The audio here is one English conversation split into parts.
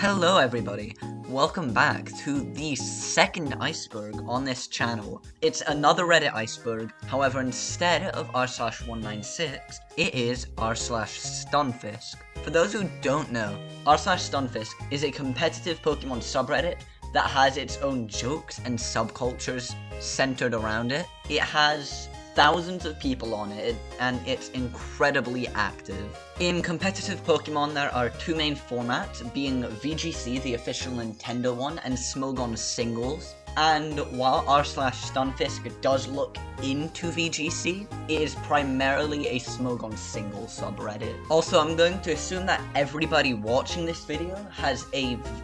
Hello everybody, welcome back to the second iceberg on this channel. It's another Reddit iceberg, however instead of r/196, it is r/stunfisk. For those who don't know, r/stunfisk is a competitive Pokemon subreddit that has its own jokes and subcultures centered around it. It has thousands of people on it, and it's incredibly active. In competitive Pokemon, there are two main formats, being VGC, the official Nintendo one, and Smogon Singles. And while r/stunfisk does look into VGC, it is primarily a Smogon Single subreddit. Also, I'm going to assume that everybody watching this video has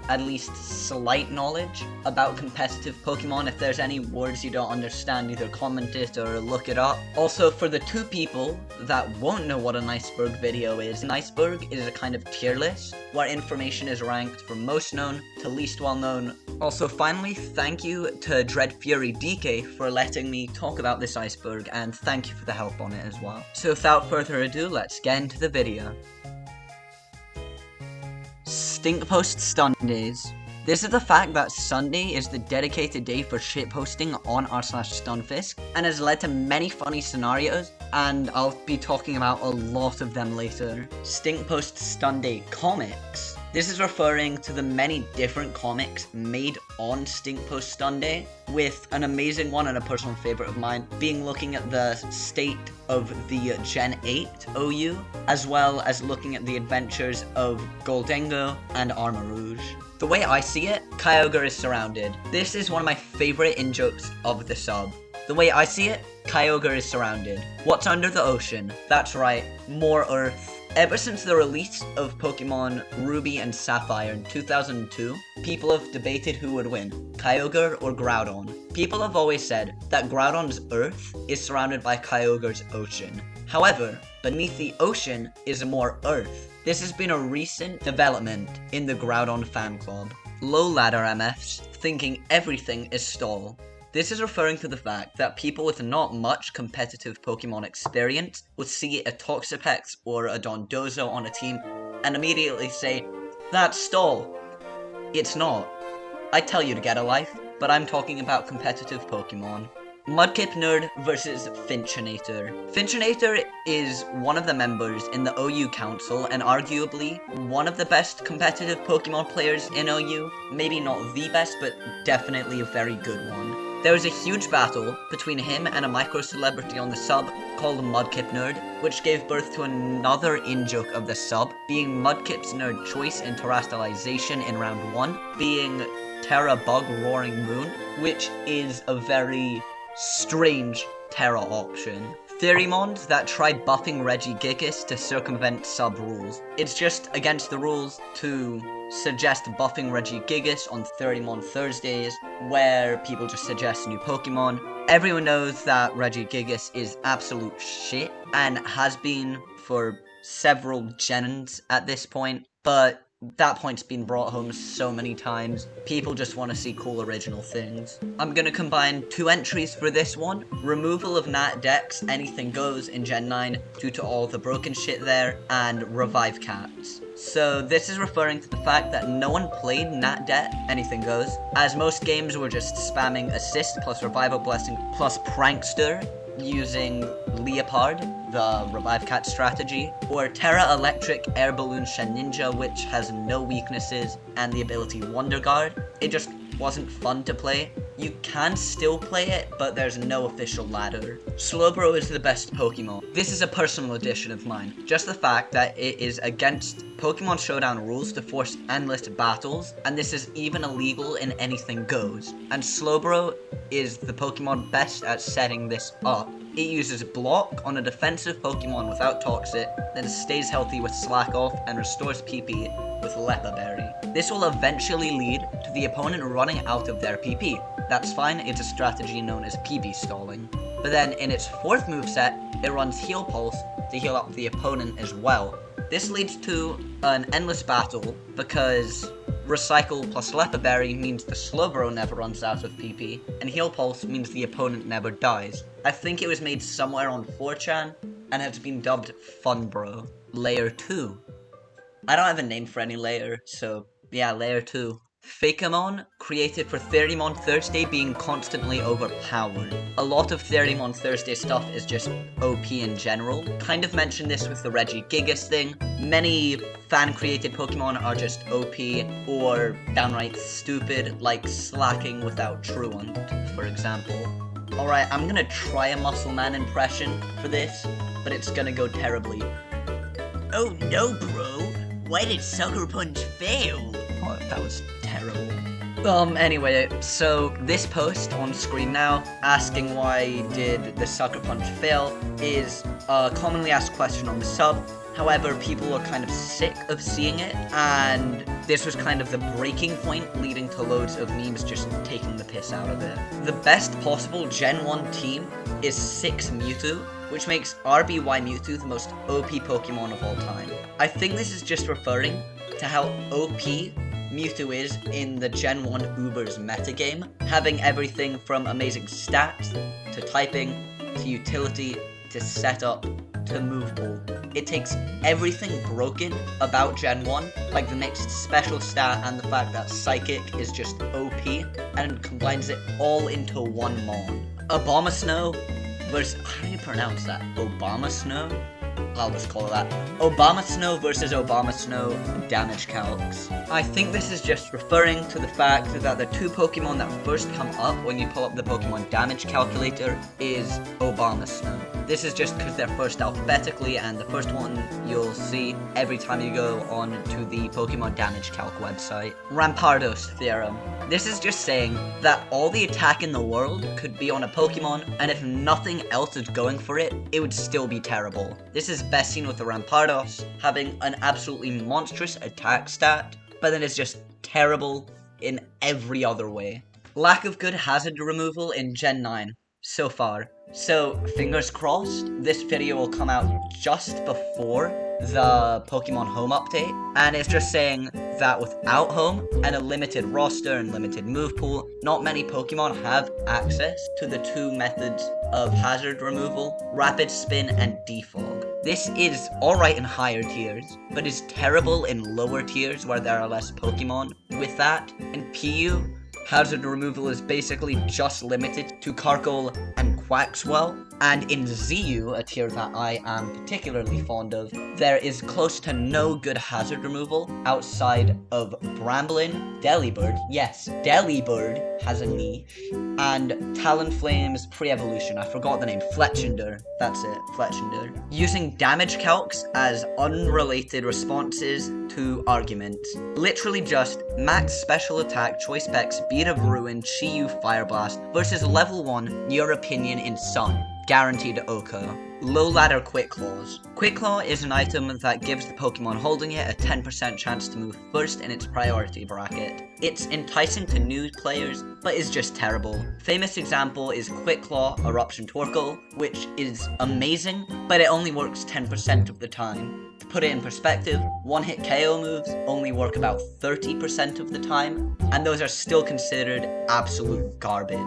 at least slight knowledge about competitive Pokemon. If there's any words you don't understand, either comment it or look it up. Also, for the two people that won't know what an iceberg video is, an iceberg is a kind of tier list where information is ranked from most known to least well known. Also, finally, thank you to Dread Fury DK for letting me talk about this iceberg, and thank you for the help on it as well. So without further ado, let's get into the video. Stinkpost Sundays. This is the fact that Sunday is the dedicated day for shitposting on r/stunfisk, and has led to many funny scenarios, and I'll be talking about a lot of them later. Stinkpost Sunday comics. This is referring to the many different comics made on Stinkpost Sunday, with an amazing one and a personal favorite of mine being looking at the state of the Gen 8 OU, as well as looking at the adventures of Goldengo and Armarouge. The way I see it, Kyogre is surrounded. This is one of my favorite in-jokes of the sub. The way I see it, Kyogre is surrounded. What's under the ocean? That's right, more Earth. Ever since the release of Pokemon Ruby and Sapphire in 2002, people have debated who would win, Kyogre or Groudon. People have always said that Groudon's Earth is surrounded by Kyogre's ocean. However, beneath the ocean is more Earth. This has been a recent development in the Groudon fan club. Low ladder MFs thinking everything is stall. This is referring to the fact that people with not much competitive Pokemon experience would see a Toxapex or a Dondozo on a team and immediately say, "That's stall." It's not. I tell you to get a life, but I'm talking about competitive Pokemon. Mudkip Nerd versus Finchinator. Finchinator is one of the members in the OU Council and arguably one of the best competitive Pokemon players in OU. Maybe not the best, but definitely a very good one. There was a huge battle between him and a micro-celebrity on the sub called Mudkip Nerd, which gave birth to another in-joke of the sub, being Mudkip's nerd choice in terrestrialization in round 1, being Terra Bug Roaring Moon, which is a very strange Terra option. Theorymons that try buffing Regigigas to circumvent sub rules. It's just against the rules to suggest buffing Regigigas on Theorymon Thursdays, where people just suggest new Pokemon. Everyone knows that Regigigas is absolute shit, and has been for several gens at this point, but that point's been brought home so many times. People just want to see cool original things. I'm gonna combine two entries for this one. Removal of Nat Dex, Anything Goes in Gen 9 due to all the broken shit there, and Revive Cats. So this is referring to the fact that no one played Nat Det, Anything Goes, as most games were just spamming Assist plus Revival Blessing plus Prankster, using Leopard, the Revive Cat strategy, or Terra Electric Air Balloon Sheninja, which has no weaknesses, and the ability Wonder Guard. It just wasn't fun to play. You can still play it, but there's no official ladder. Slowbro is the best Pokemon. This is a personal addition of mine. Just the fact that it is against Pokemon Showdown rules to force endless battles, and this is even illegal in Anything Goes. And Slowbro is the Pokemon best at setting this up. It uses Block on a defensive Pokemon without Toxic, then stays healthy with Slack Off, and restores PP with Leppa Berry. This will eventually lead to the opponent running out of their PP. That's fine, it's a strategy known as PP stalling. But then in its fourth moveset, it runs Heal Pulse to heal up the opponent as well. This leads to an endless battle because Recycle plus Leppa Berry means the Slowbro never runs out of PP, and Heal Pulse means the opponent never dies. I think it was made somewhere on 4chan, and has been dubbed Funbro. Layer 2. I don't have a name for any layer, so Yeah, layer 2. Fakemon, created for Therimon Thursday being constantly overpowered. A lot of Therimon Thursday stuff is just OP in general. Kind of mentioned this with the Regigigas thing. Many fan-created Pokemon are just OP or downright stupid, like Slacking without Truant, for example. Alright, I'm gonna try a Muscle Man impression for this, but it's gonna go terribly. Oh no, bro! Why did Sucker Punch fail? Oh, that was terrible. Anyway, so this post on screen now, asking why did the Sucker Punch fail, is a commonly asked question on the sub. However, people are kind of sick of seeing it, and this was kind of the breaking point, leading to loads of memes just taking the piss out of it. The best possible Gen 1 team is 6 Mewtwo, which makes RBY Mewtwo the most OP Pokemon of all time. I think this is just referring to how OP Mewtwo is in the Gen 1 Uber's metagame, having everything from amazing stats, to typing, to utility, to setup, to move ball. It takes everything broken about Gen 1, like the next special stat and the fact that Psychic is just OP, and combines it all into one mon. Abomasnow versus, how do you pronounce that? Obamasnow? I'll just call it that. Obamasnow versus Obamasnow damage calcs. I think this is just referring to the fact that the two Pokemon that first come up when you pull up the Pokemon damage calculator is Obamasnow. This is just because they're first alphabetically, and the first one you'll see every time you go on to the Pokemon Damage Calc website. Rampardos theorem. This is just saying that all the attack in the world could be on a Pokemon, and if nothing else is going for it, it would still be terrible. This is best seen with the Rampardos having an absolutely monstrous attack stat, but then it's just terrible in every other way. Lack of good hazard removal in Gen 9. So far. So, fingers crossed, this video will come out just before the Pokemon Home update, and it's just saying that without Home, and a limited roster and limited move pool, not many Pokemon have access to the two methods of hazard removal, Rapid Spin and Defog. This is alright in higher tiers, but is terrible in lower tiers where there are less Pokemon. With that, in PU, hazard removal is basically just limited to Karkle and Quaxwell, and in ZU, a tier that I am particularly fond of, there is close to no good hazard removal outside of Bramblin, Delibird, yes, Delibird has a niche, and Talonflame's pre-evolution, I forgot the name, Fletchinder, that's it, Fletchinder. Using damage calcs as unrelated responses to arguments. Literally just max special attack, choice specs, Beat of Ruin, Chi-Yu Fire Blast versus level 1 Your Opinion in Sun. Guaranteed Oko. Low ladder Quick Claws. Quick Claw is an item that gives the Pokemon holding it a 10% chance to move first in its priority bracket. It's enticing to new players, but is just terrible. Famous example is Quick Claw Eruption Torkoal, which is amazing, but it only works 10% of the time. To put it in perspective, one-hit KO moves only work about 30% of the time, and those are still considered absolute garbage.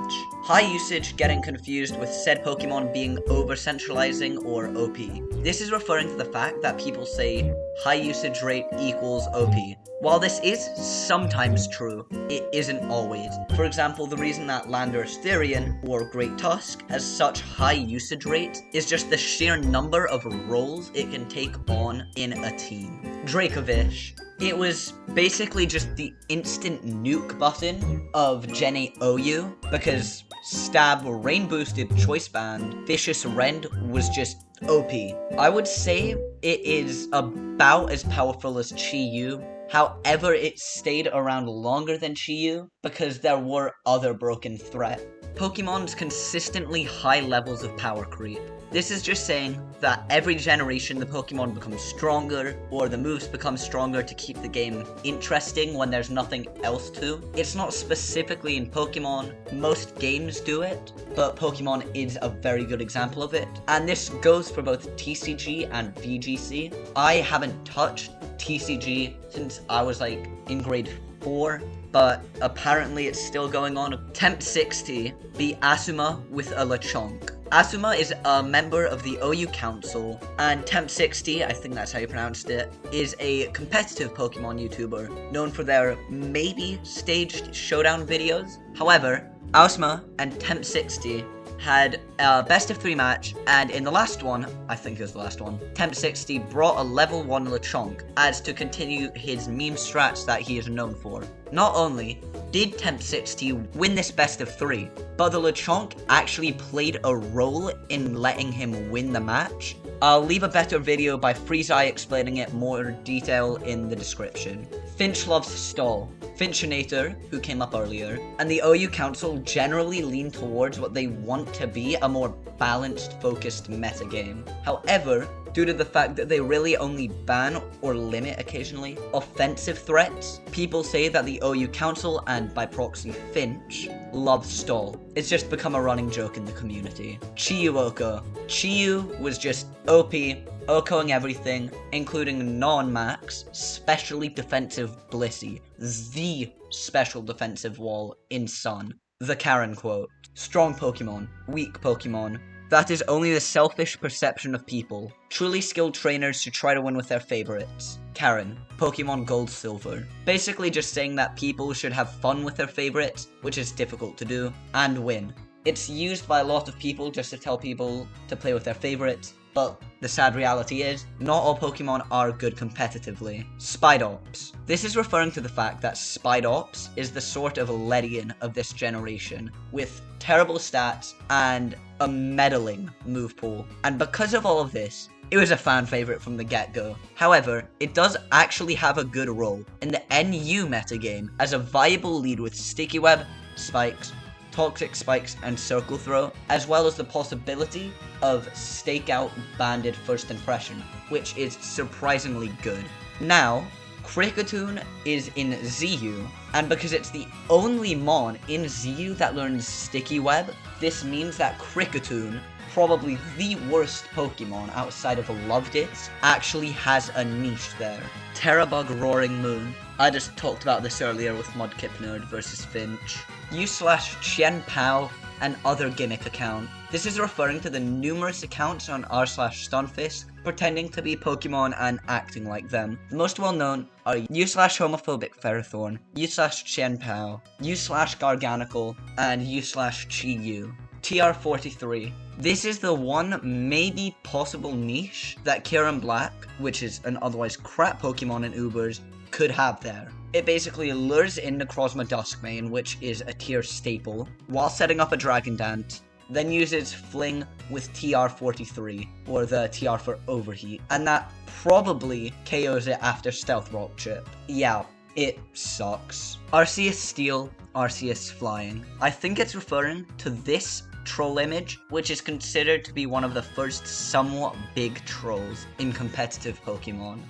High usage getting confused with said Pokemon being over-centralizing or OP. This is referring to the fact that people say high usage rate equals OP. While this is sometimes true, it isn't always. For example, the reason that Landorus Therian, or Great Tusk, has such high usage rates is just the sheer number of roles it can take on in a team. Dracovish. It was basically just the instant nuke button of Gen 8 OU, because Stab Rain Boosted Choice Band, Vicious Rend was just OP. I would say it is about as powerful as Chi-Yu. However, it stayed around longer than Chi-Yu because there were other broken threats. Pokemon's consistently high levels of power creep. This is just saying that every generation the Pokemon becomes stronger, or the moves become stronger to keep the game interesting when there's nothing else to. It's not specifically in Pokemon, most games do it, but Pokemon is a very good example of it. And this goes for both TCG and VGC. I haven't touched TCG since I was like in grade 4, but apparently it's still going on. Temp 60 beat Asuma with a Lechonk. Asuma is a member of the OU Council, and Temp60, I think that's how you pronounced it, is a competitive Pokemon YouTuber known for their maybe staged showdown videos. However, Asuma and Temp60 had a best of 3 match, and in the last one, I think it was the last one, Temp60 brought a level 1 Lechonk as to continue his meme strats that he is known for. Not only did Temp60 win this best of 3, but the Lechonk actually played a role in letting him win the match. I'll leave a better video by Freeze-Eye explaining it more detail in the description. Finch loves Stall. Finchinator, who came up earlier, and the OU Council generally lean towards what they want to be a more balanced, focused metagame. However, due to the fact that they really only ban or limit occasionally offensive threats, people say that the OU Council, and by proxy Finch, love Stall. It's just become a running joke in the community. Chiyu Oko. Chiyu was just OP, Okoing everything, including non-max, specially defensive Blissey, the special defensive wall in Sun. The Karen quote. Strong Pokemon, weak Pokemon. That is only the selfish perception of people. Truly skilled trainers should try to win with their favorites. Karen, Pokemon Gold Silver. Basically just saying that people should have fun with their favorites, which is difficult to do, and win. It's used by a lot of people just to tell people to play with their favorites, but the sad reality is, not all Pokemon are good competitively. Spidops. This is referring to the fact that Spidops is the sort of Ledian of this generation, with terrible stats and a meddling move pool. And because of all of this, it was a fan favorite from the get-go. However, it does actually have a good role in the NU metagame as a viable lead with Sticky Web, Spikes, Toxic Spikes, and Circle Throw, as well as the possibility of Stakeout Banded First Impression, which is surprisingly good. Now, Kricketune is in ZU, and because it's the only Mon in ZU that learns Sticky Web, this means that Kricketune, probably the worst Pokemon outside of Lovedits, actually has a niche there. Terrabug Roaring Moon. I just talked about this earlier with Mudkip Nerd versus Finch. U/Chen Pao, and other gimmick account. This is referring to the numerous accounts on r/Stunfisk pretending to be Pokemon and acting like them. The most well known are U/Homophobic Ferrothorn, U/Chen Pao, U/Garganical, and U/Chi-Yu. TR43. This is the one maybe possible niche that Kieran Black, which is an otherwise crap Pokemon in Ubers, could have there. It basically lures in Necrozma Duskmane, which is a tier staple, while setting up a Dragon Dance, then uses Fling with TR43, or the TR for Overheat, and that probably KOs it after Stealth Rock Chip. Yeah, it sucks. Arceus Steel, Arceus Flying. I think it's referring to this troll image, which is considered to be one of the first somewhat big trolls in competitive Pokemon.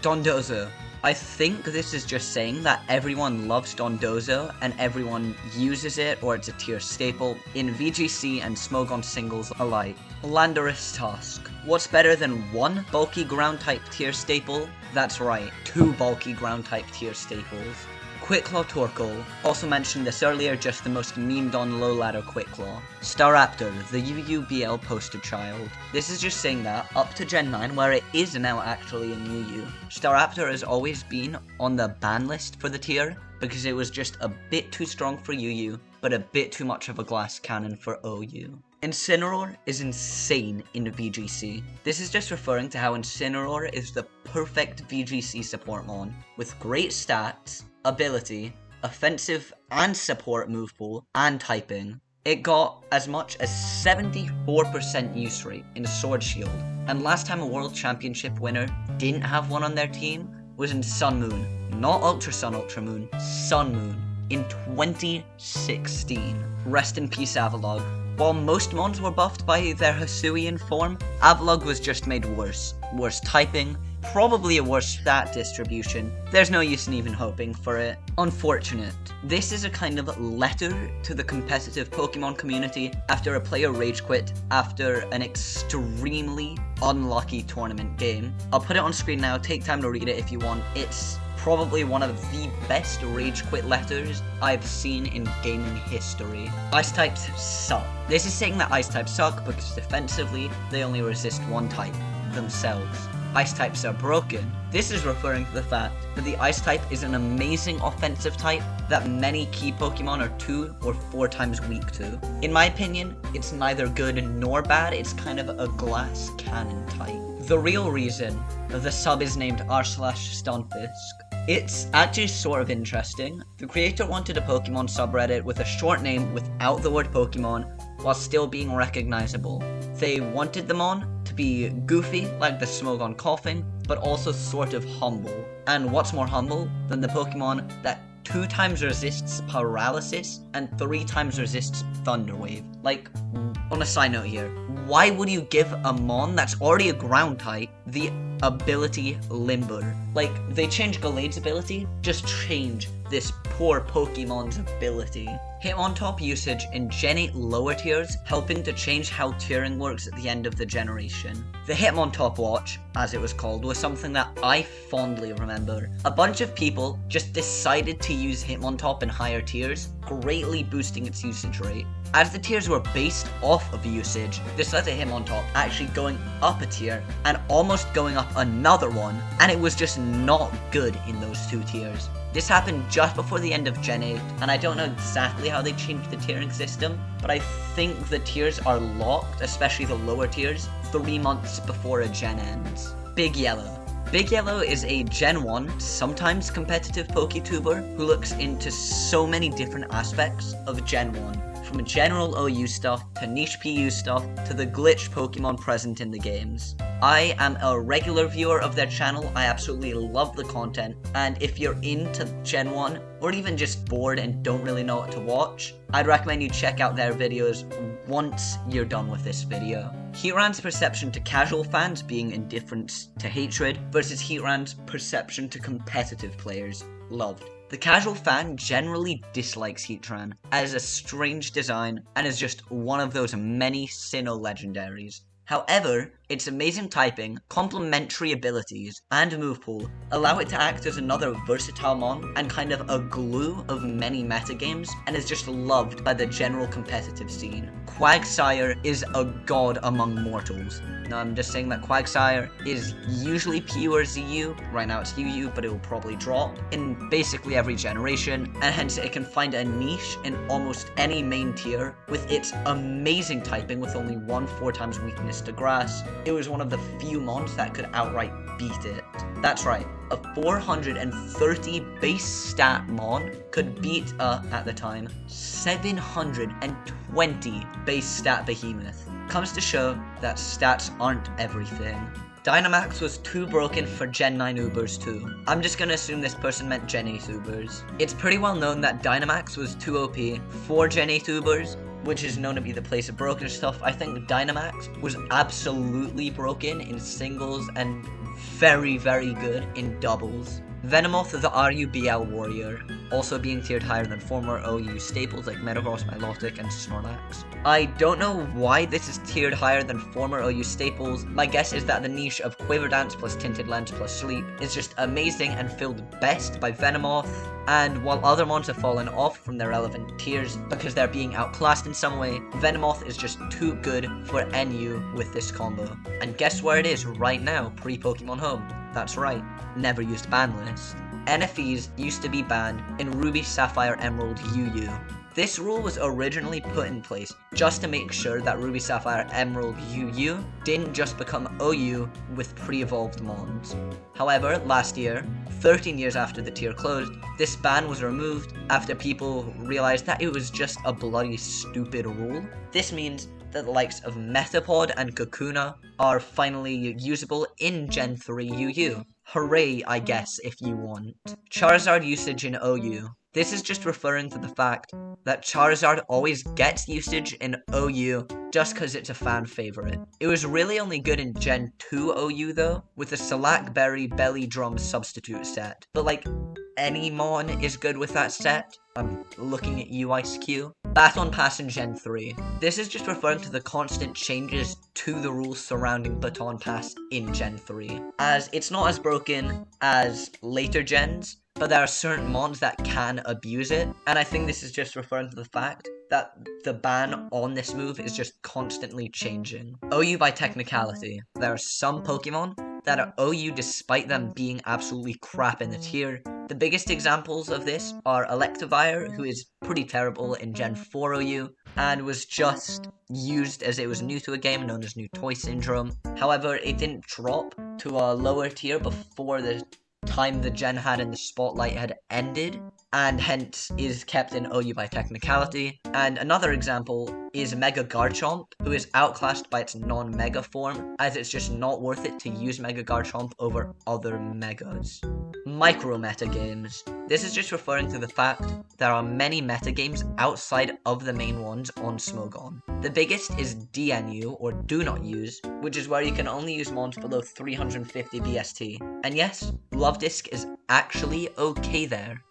Dondozo. I think this is just saying that everyone loves Dondozo and everyone uses it, or it's a tier staple, in VGC and Smogon singles alike. Landorus Tusk. What's better than one bulky ground type tier staple? That's right, 2 bulky ground type tier staples. Quickclaw Torkoal. Also mentioned this earlier, just the most memed on low ladder Quickclaw. Staraptor, the UUBL poster child. This is just saying that up to Gen 9, where it is now actually in UU, Staraptor has always been on the ban list for the tier, because it was just a bit too strong for UU, but a bit too much of a glass cannon for OU. Incineroar is insane in VGC. This is just referring to how Incineroar is the perfect VGC support mon, with great stats, ability, offensive and support move pool, and typing. It got as much as 74% use rate in Sword Shield, and last time a World Championship winner didn't have one on their team was in Sun Moon. Not Ultra Sun Ultra Moon, Sun Moon, in 2016. Rest in peace Avalugg. While most mons were buffed by their Hisuian form, Avalugg was just made worse. Worse typing, probably a worse stat distribution. There's no use in even hoping for it. Unfortunate. This is a kind of letter to the competitive Pokemon community after a player rage quit after an extremely unlucky tournament game. I'll put it on screen now, take time to read it if you want. It's probably one of the best rage quit letters I've seen in gaming history. Ice types suck. This is saying that ice types suck because defensively, they only resist one type, themselves. Ice types are broken. This is referring to the fact that the ice type is an amazing offensive type that many key Pokemon are 2 or 4 times weak to. In my opinion, it's neither good nor bad, it's kind of a glass cannon type. The real reason the sub is named r/stunfisk, it's actually sort of interesting. The creator wanted a Pokemon subreddit with a short name without the word Pokemon while still being recognizable. They wanted them on to be goofy, like the Smogon coughing, but also sort of humble. And what's more humble than the Pokemon that 2 times resists paralysis and 3 times resists Thunder Wave? Like, on a side note here, why would you give a Mon that's already a ground type the ability Limber? Like, they change Gallade's ability, just change this poor Pokemon's ability. Hitmontop usage in Gen 8 lower tiers, helping to change how tiering works at the end of the generation. The Hitmontop Watch, as it was called, was something that I fondly remember. A bunch of people just decided to use Hitmontop in higher tiers, greatly boosting its usage rate. As the tiers were based off of usage, this led to Hitmontop actually going up a tier and almost going up another one, and it was just not good in those 2 tiers. This happened just before the end of Gen 8, and I don't know exactly how they changed the tiering system, but I think the tiers are locked, especially the lower tiers, 3 months before a gen ends. Big Yellow. Big Yellow is a Gen 1, sometimes competitive PokeTuber who looks into so many different aspects of Gen 1. From general OU stuff, to niche PU stuff, to the glitched Pokemon present in the games. I am a regular viewer of their channel, I absolutely love the content, and if you're into Gen 1, or even just bored and don't really know what to watch, I'd recommend you check out their videos once you're done with this video. Heatran's perception to casual fans being indifference to hatred, versus Heatran's perception to competitive players, loved. The casual fan generally dislikes Heatran as a strange design and is just one of those many Sinnoh legendaries. However, its amazing typing, complementary abilities, and move pool allow it to act as another versatile mon and kind of a glue of many metagames, and is just loved by the general competitive scene. Quagsire is a god among mortals. Now I'm just saying that Quagsire is usually PU or ZU, right now it's UU, but it will probably drop in basically every generation, and hence it can find a niche in almost any main tier with its amazing typing with only 1 4 times weakness to grass. It was one of the few mons that could outright beat it. That's right, a 430 base stat mon could beat at the time, 720 base stat behemoth. Comes to show that stats aren't everything. Dynamax was too broken for Gen 9 Ubers too. I'm just gonna assume this person meant Gen 8 Ubers. It's pretty well known that Dynamax was too OP for Gen 8 Ubers, which is known to be the place of broken stuff. I think Dynamax was absolutely broken in singles and very, very good in doubles. Venomoth the RUBL warrior, also being tiered higher than former OU staples like Metagross, Milotic, and Snorlax. I don't know why this is tiered higher than former OU staples. My guess is that the niche of Quiver Dance plus Tinted Lens plus Sleep is just amazing and filled best by Venomoth, and while other mons have fallen off from their relevant tiers because they're being outclassed in some way, Venomoth is just too good for NU with this combo. And guess where it is right now, pre-Pokemon Home? That's right, never used ban list. NFEs used to be banned in Ruby, Sapphire, Emerald, UU. This rule was originally put in place just to make sure that Ruby, Sapphire, Emerald, UU didn't just become OU with pre-evolved mons. However, last year, 13 years after the tier closed, this ban was removed after people realized that it was just a bloody stupid rule. This means that the likes of Metapod and Kakuna are finally usable in Gen 3 UU. Hooray, I guess, if you want. Charizard usage in OU. This is just referring to the fact that Charizard always gets usage in OU just because it's a fan favorite. It was really only good in Gen 2 OU though, with the Salackberry Belly Drum substitute set. But like, any mon is good with that set. I'm looking at you, Ice Q. Baton Pass in Gen 3. This is just referring to the constant changes to the rules surrounding Baton Pass in Gen 3, as it's not as broken as later gens, but there are certain mods that can abuse it, and I think this is just referring to the fact that the ban on this move is just constantly changing. OU by technicality. There are some Pokemon that are OU despite them being absolutely crap in the tier. The biggest examples of this are Electivire, who is pretty terrible in Gen 4 OU, and was just used as it was new to a game known as New Toy Syndrome. However, it didn't drop to a lower tier before the time the gen had in the spotlight had ended, and hence is kept in OU by technicality. And another example is Mega Garchomp, who is outclassed by its non-Mega form, as it's just not worth it to use Mega Garchomp over other Megas. Micro metagames. This is just referring to the fact there are many metagames outside of the main ones on Smogon. The biggest is DNU, or Do Not Use, which is where you can only use mons below 350 BST. And yes, Love Disc is actually okay there,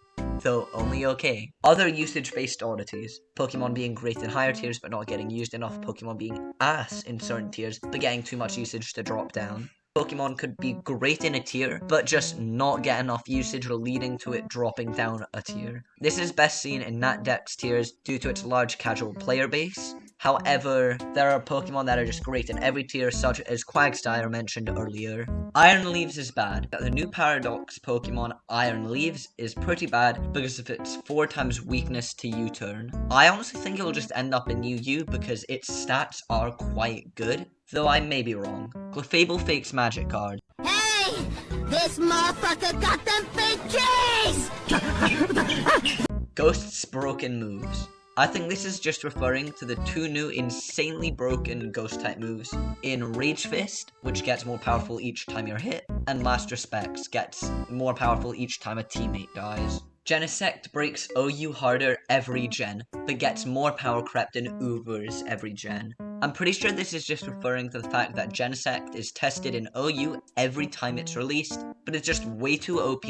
though only okay. Other usage-based oddities. Pokemon being great in higher tiers but not getting used enough. Pokemon being ass in certain tiers but getting too much usage to drop down. Pokemon could be great in a tier, but just not get enough usage, leading to it dropping down a tier. This is best seen in Nat Depth's tiers due to its large casual player base. However, there are Pokemon that are just great in every tier, such as Quagsire mentioned earlier. Iron Leaves is bad. The new Paradox Pokemon, Iron Leaves, is pretty bad because of its 4 times weakness to U-turn. I honestly think it will just end up in UU because its stats are quite good, though I may be wrong. Clefable fakes Magic Card. Hey! This motherfucker got them fake keys! Ghost's broken moves. I think this is just referring to the 2 new insanely broken ghost type moves in Rage Fist, which gets more powerful each time you're hit, and Last Respects gets more powerful each time a teammate dies. Genesect breaks OU harder every gen, but gets more power crept in Ubers every gen. I'm pretty sure this is just referring to the fact that Genesect is tested in OU every time it's released, but it's just way too OP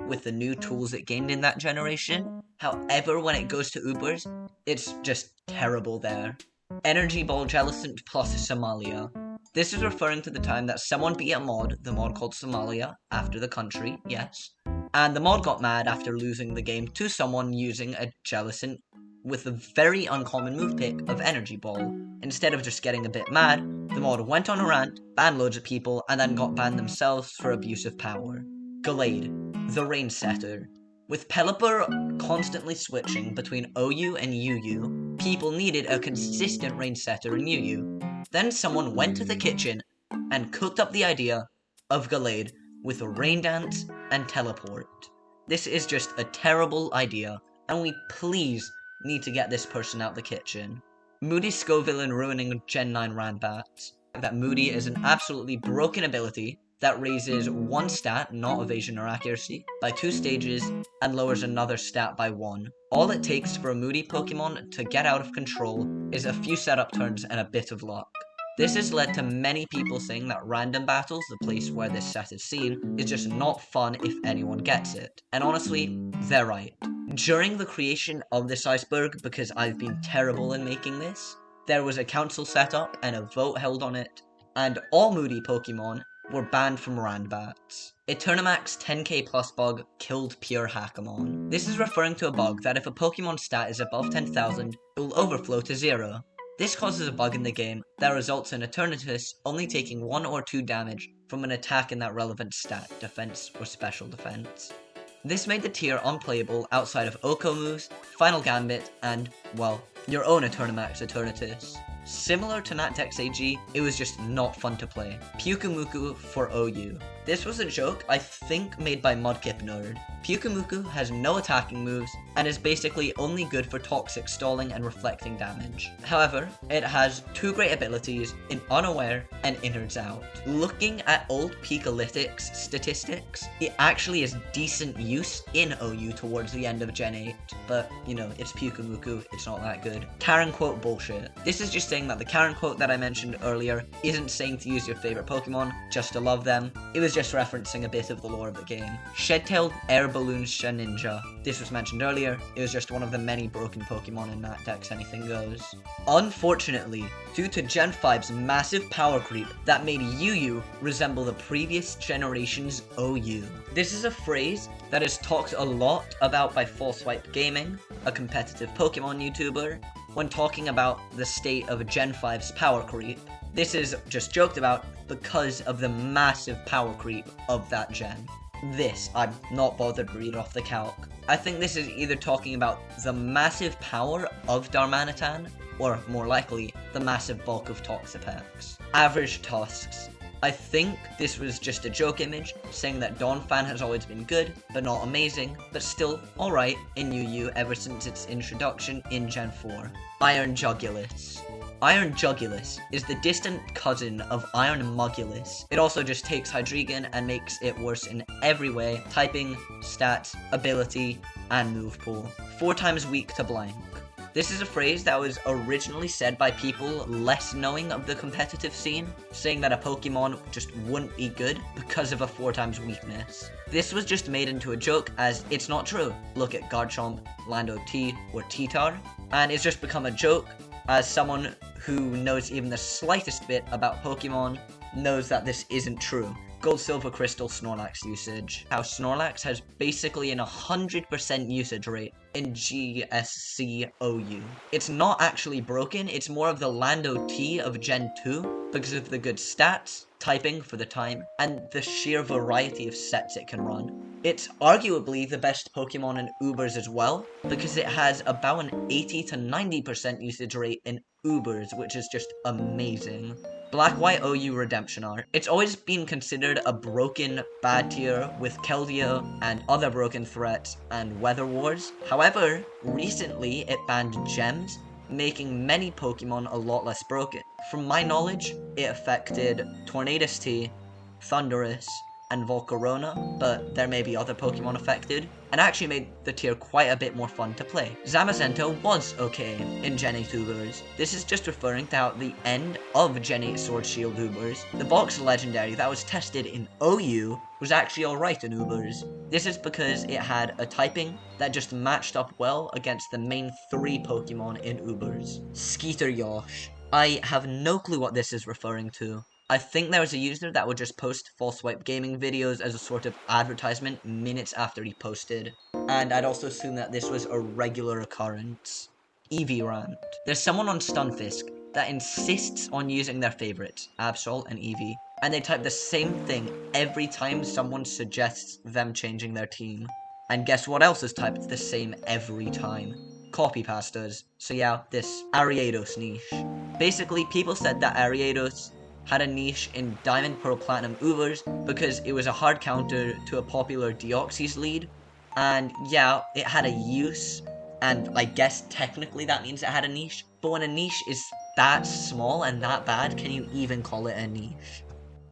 with the new tools it gained in that generation. However, when it goes to Ubers, it's just terrible there. Energy Ball Jellicent plus Somalia. This is referring to the time that someone beat a mod, the mod called Somalia, after the country, yes. And the mod got mad after losing the game to someone using a Jellicent with a very uncommon move pick of Energy Ball. Instead of just getting a bit mad, the mod went on a rant, banned loads of people, and then got banned themselves for abuse of power. Gallade, the Rain Setter. With Pelipper constantly switching between OU and UU, people needed a consistent Rain Setter in UU. Then someone went to the kitchen and cooked up the idea of Gallade with a Rain Dance and Teleport. This is just a terrible idea, and we please need to get this person out the kitchen. Moody Scoville and ruining Gen 9 Randbats. That Moody is an absolutely broken ability that raises 1 stat, not evasion or accuracy, by 2 stages, and lowers another stat by 1. All it takes for a Moody Pokemon to get out of control is a few setup turns and a bit of luck. This has led to many people saying that Random Battles, the place where this set is seen, is just not fun if anyone gets it. And honestly, they're right. During the creation of this iceberg, because I've been terrible in making this, there was a council set up and a vote held on it, and all Moody Pokemon were banned from Randbats. Eternamax 10k plus bug killed pure Hackamon. This is referring to a bug that if a Pokemon stat is above 10,000, it will overflow to 0. This causes a bug in the game that results in Eternatus only taking 1 or 2 damage from an attack in that relevant stat, defense or special defense. This made the tier unplayable outside of Oko moves, Final Gambit, and, well, your own Eternamax Eternatus. Similar to Natdex AG, it was just not fun to play. Pyukumuku for OU. This was a joke, I think, made by Mudkip Nerd. Pyukumuku has no attacking moves, and is basically only good for toxic stalling and reflecting damage. However, it has 2 great abilities in Unaware and Innards Out. Looking at old Pikalytics statistics, it actually is decent use in OU towards the end of Gen 8, but, you know, it's Pyukumuku, it's not that good. Karen quote bullshit. This is just saying that the Karen quote that I mentioned earlier isn't saying to use your favorite Pokemon just to love them. It was just referencing a bit of the lore of the game. Shed-tailed Air Balloon Shedinja. This was mentioned earlier. It was just one of the many broken Pokemon in that deck's Anything Goes. Unfortunately, due to Gen 5's massive power creep that made UU resemble the previous generation's OU. This is a phrase that is talked a lot about by Falswipe Gaming, a competitive Pokemon YouTuber, when talking about the state of Gen 5's power creep. This is just joked about because of the massive power creep of that gen. This, I'm not bothered to read off the calc. I think this is either talking about the massive power of Darmanitan, or more likely, the massive bulk of Toxapex. Average Tusks. I think this was just a joke image, saying that Donphan has always been good, but not amazing, but still alright in UU ever since its introduction in Gen 4. Iron Jugulus. Iron Jugulus is the distant cousin of Iron Mugulus. It also just takes Hydreigon and makes it worse in every way: typing, stats, ability, and move pool. 4 times weak to blank. This is a phrase that was originally said by people less knowing of the competitive scene, saying that a Pokemon just wouldn't be good because of a 4 times weakness. This was just made into a joke, as it's not true. Look at Garchomp, Lando T, or T-Tar, and it's just become a joke, as someone who knows even the slightest bit about Pokemon knows that this isn't true. Gold, Silver, Crystal, Snorlax usage. How Snorlax has basically an 100% usage rate in GSCOU. It's not actually broken, it's more of the Lando T of Gen 2 because of the good stats, typing for the time, and the sheer variety of sets it can run. It's arguably the best Pokemon in Ubers as well, because it has about an 80 to 90% usage rate in Ubers, which is just amazing. Black-White OU Redemption Art. It's always been considered a broken bad tier with Keldeo and other broken threats and Weather Wars. However, recently it banned gems, making many Pokemon a lot less broken. From my knowledge, it affected Tornadus T, Thundurus, and Volcarona, but there may be other Pokemon affected, and actually made the tier quite a bit more fun to play. Zamazenta was okay in Gen 8 Ubers. This is just referring to how at the end of Gen 8 Sword Shield Ubers, the box legendary that was tested in OU was actually alright in Ubers. This is because it had a typing that just matched up well against the main 3 Pokemon in Ubers. Skeeter Yosh. I have no clue what this is referring to. I think there was a user that would just post Falswipe Gaming videos as a sort of advertisement minutes after he posted, and I'd also assume that this was a regular occurrence. Eevee Rant. There's someone on Stunfisk that insists on using their favorites, Absol and Eevee, and they type the same thing every time someone suggests them changing their team. And guess what else is typed the same every time? Copy pastas. So yeah, this Ariados niche. Basically, people said that Ariados had a niche in Diamond, Pearl, Platinum Ubers because it was a hard counter to a popular Deoxys lead, and yeah, it had a use, and I guess technically that means it had a niche, but when a niche is that small and that bad, can you even call it a niche?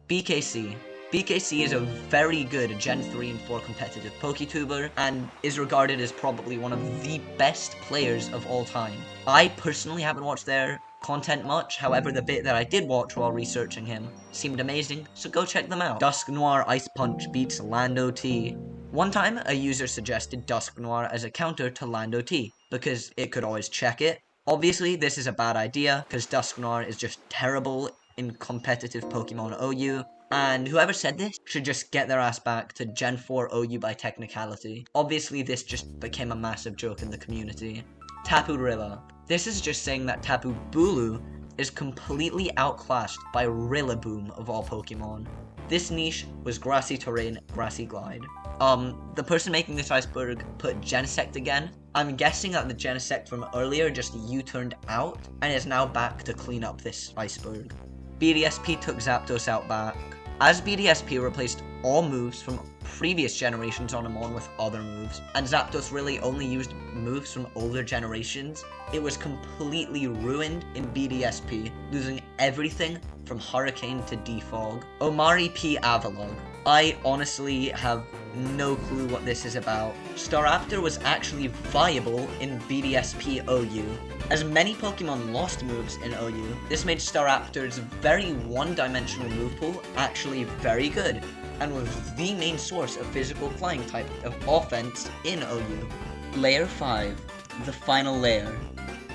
BKC. BKC is a very good Gen 3 and 4 competitive PokeTuber, and is regarded as probably one of the best players of all time. I personally haven't watched their content much, however the bit that I did watch while researching him seemed amazing, so go check them out. Dusknoir Ice Punch beats Lando T. One time, a user suggested Dusknoir as a counter to Lando T, because it could always check it. Obviously, this is a bad idea, because Dusknoir is just terrible in competitive Pokemon OU, and whoever said this should just get their ass back to Gen 4 OU by technicality. Obviously, this just became a massive joke in the community. Tapu Rilla. This is just saying that Tapu Bulu is completely outclassed by Rillaboom of all Pokemon. This niche was Grassy Terrain, Grassy Glide. The person making this iceberg put Genesect again. I'm guessing that the Genesect from earlier just U-turned out and is now back to clean up this iceberg. BDSP took Zapdos out back. As BDSP replaced all moves from previous generations on Amon with other moves, and Zapdos really only used moves from older generations, it was completely ruined in BDSP, losing everything from Hurricane to Defog. Omari P. Avalog. I honestly have no clue what this is about. Staraptor was actually viable in BDSP OU. As many Pokemon lost moves in OU, this made Staraptor's very one-dimensional move pool actually very good. and was the main source of physical flying type of offense in OU. Layer 5, the final layer.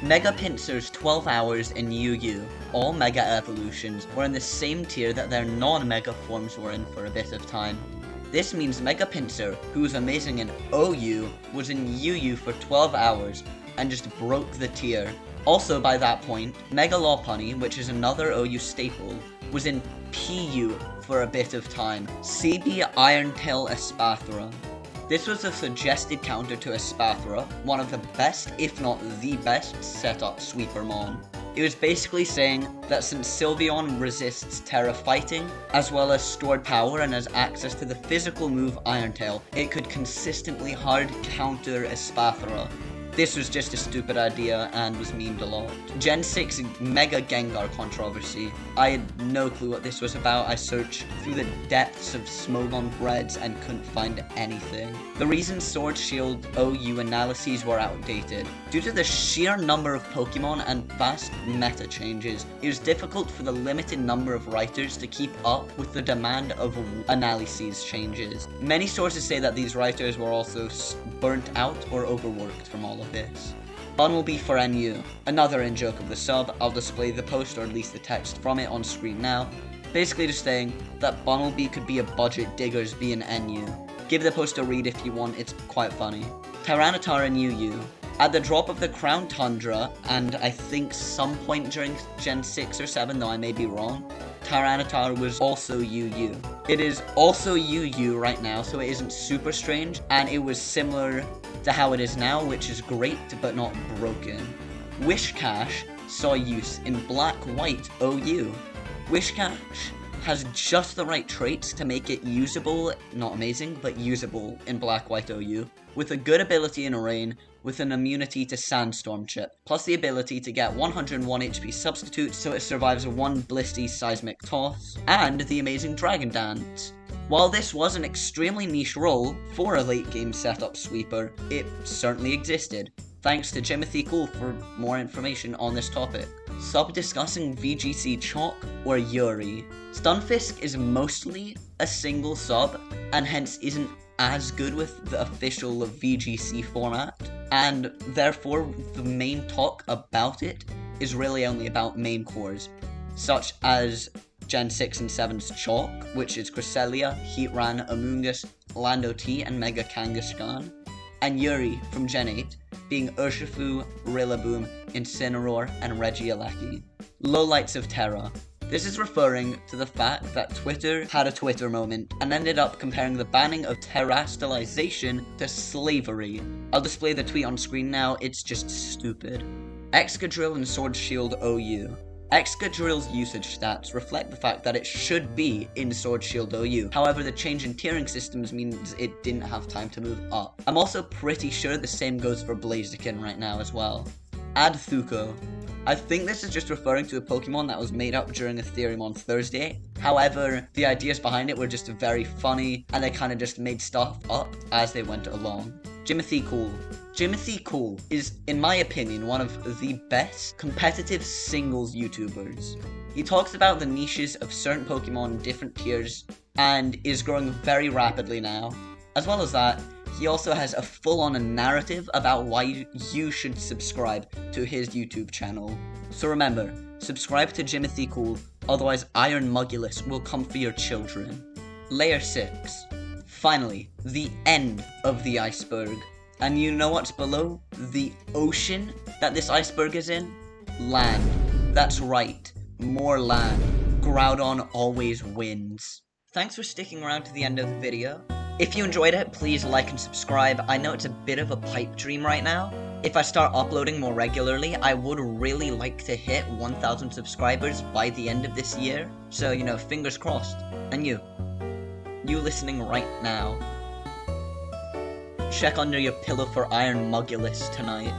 Mega Pincers 12 Hours in UU, all Mega Evolutions, were in the same tier that their non-Mega forms were in for a bit of time. This means Mega Pinsir, who was amazing in OU, was in UU for 12 hours, and just broke the tier. Also by that point, Mega Lopunny, which is another OU staple, was in PU for a bit of time. CB Irontail Espathra. This was a suggested counter to Espathra, one of the best, if not the best, setup Sweepermon. It was basically saying that since Sylveon resists Terra Fighting, as well as stored power and has access to the physical move Irontail, it could consistently hard counter Espathra. This was just a stupid idea and was memed a lot. Gen 6 Mega Gengar controversy. I had no clue what this was about. I searched through the depths of Smogon threads and couldn't find anything. The reason Sword Shield OU analyses were outdated. Due to the sheer number of Pokemon and fast meta changes, it was difficult for the limited number of writers to keep up with the demand of analyses changes. Many sources say that these writers were also burnt out or overworked from all of this. Bumblebee for NU. Another in-joke of the sub. I'll display the post or at least the text from it on screen now. Basically just saying that Bumblebee could be a budget Diggers be an NU. Give the post a read if you want, it's quite funny. Tyranitar in UU. At the drop of the Crown Tundra, and I think some point during Gen 6 or 7, though I may be wrong, Tyranitar was also UU. It is also UU right now, so it isn't super strange, and it was similar to how it is now, which is great, but not broken. Wishcash saw use in Black-White OU. Wishcash has just the right traits to make it usable, not amazing, but usable in Black-White OU, with a good ability in Rain, with an immunity to Sandstorm Chip, plus the ability to get 101 HP substitute so it survives a 1 Blisty Seismic Toss, and the amazing Dragon Dance. While this was an extremely niche role for a late game setup sweeper, it certainly existed. Thanks to Jimothy Cool for more information on this topic. Sub discussing VGC Chalk or Yuri. Stunfisk is mostly a single sub, and hence isn't as good with the official VGC format, and therefore the main talk about it is really only about main cores, such as Gen 6 and 7's Chalk, which is Cresselia, Heatran, Amoonguss, Lando T, and Mega Kangaskhan, and Yuri from Gen 8, being Urshifu, Rillaboom, Incineroar, and Regieleki. Lowlights of Terra. This is referring to the fact that Twitter had a Twitter moment and ended up comparing the banning of terrestrialization to slavery. I'll display the tweet on screen now, it's just stupid. Excadrill and Sword Shield OU. Excadrill's usage stats reflect the fact that it should be in Sword Shield OU, however the change in tiering systems means it didn't have time to move up. I'm also pretty sure the same goes for Blaziken right now as well. Add Thuko. I think this is just referring to a Pokemon that was made up during Ethereum on Thursday. However, the ideas behind it were just very funny, and they kind of just made stuff up as they went along. Jimothy Cool. Jimothy Cool is, in my opinion, one of the best competitive singles YouTubers. He talks about the niches of certain Pokemon in different tiers, and is growing very rapidly now. As well as that, he also has a full-on narrative about why you should subscribe to his YouTube channel. So remember, subscribe to Jimothy Cool, otherwise Iron Mugulus will come for your children. Layer 6. Finally, the end of the iceberg. And you know what's below the ocean that this iceberg is in? Land. That's right, more land. Groudon always wins. Thanks for sticking around to the end of the video. If you enjoyed it, please like and subscribe. I know it's a bit of a pipe dream right now. If I start uploading more regularly, I would really like to hit 1,000 subscribers by the end of this year. So, you know, fingers crossed. And you listening right now, check under your pillow for Iron Mugulus tonight.